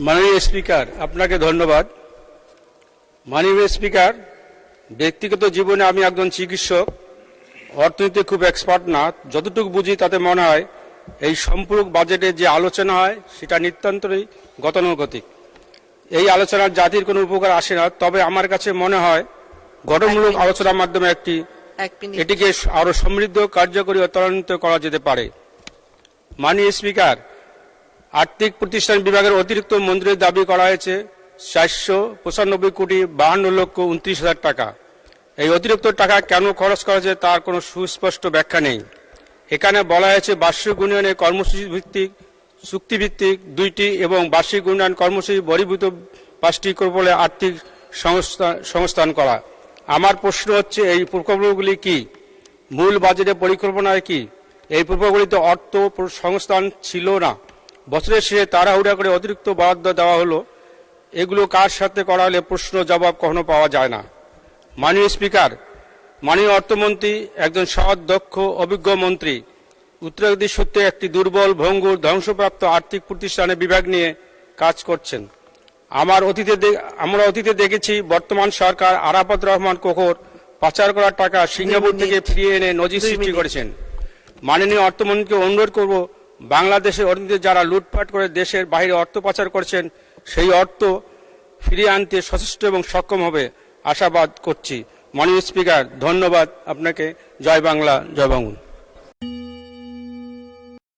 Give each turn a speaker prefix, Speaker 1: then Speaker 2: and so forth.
Speaker 1: মাননীয় স্পিকার, আপনাকে ধন্যবাদ। মাননীয় স্পিকার, ব্যক্তিগত জীবনে আমি একজন চিকিৎসক, অর্থনীতি খুব এক্সপার্ট না। যতটুকু বুঝি তাতে মনে হয় এই সম্পূরক বাজেটে যে আলোচনা হয় সেটা নিতান্তই গতানুগতিক। এই আলোচনার জাতির কোনো উপকার আসে না। তবে আমার কাছে মনে হয় গঠনমূলক আলোচনার মাধ্যমে এটিকে আরো সমৃদ্ধ, কার্যকরী ও ত্বরান্বিত করা যেতে পারে। মাননীয় স্পিকার, আর্থিক প্রতিষ্ঠান বিভাগের অতিরিক্ত মন্ত্রীর দাবি করা হয়েছে 495,52,29,000 টাকা। এই অতিরিক্ত টাকা কেন খরচ করা হয়েছে তার কোনো সুস্পষ্ট ব্যাখ্যা নেই। এখানে বলা হয়েছে বার্ষিক উন্নয়নে কর্মসূচি ভিত্তিক, চুক্তিভিত্তিক 2টি এবং বার্ষিক উন্নয়ন কর্মসূচি বহির্ভূত 5টি বলে আর্থিক সংস্থান করা। আমার প্রশ্ন হচ্ছে, এই প্রকল্পগুলি কি? মূল বাজেটের পরিকল্পনায় কি এই প্রকল্পগুলিতে অর্থ সংস্থান ছিল না? বছরের শেষে তাড়াহুড়া করে অতিরিক্ত বরাদ্দ দেওয়া হলো। এগুলো কার সাথে করা হলে প্রশ্ন জবাব কখনো পাওয়া যায় না। মাননীয় স্পিকার, মাননীয় অর্থমন্ত্রী একজন সৎ, দক্ষ, অভিজ্ঞ মন্ত্রী। উত্তরাধিকারী সূত্রে একটি দুর্বল, ভঙ্গুর, ধ্বংসপ্রাপ্ত আর্থিক প্রতিষ্ঠানের বিভাগ নিয়ে কাজ করছেন। আমরা অতীতে দেখেছি বর্তমান সরকার আরাফাত রহমান কোকর পাচার করার টাকা সিঙ্গাপুর থেকে ফিরিয়ে এনে নজির সৃষ্টি করেছেন। মাননীয় অর্থমন্ত্রীকে অনুরোধ করব, বাংলাদেশের অর্থনীতি যারা লুটপাট করে দেশের বাইরে অর্থ পাচার করছেন সেই অর্থ ফিরিয়ে আনতে সচেষ্ট এবং সক্ষম হবে আশাবাদ করছি। মাননীয় স্পিকার, ধন্যবাদ আপনাকে। জয় বাংলা, জয় বঙ্গবন্ধু।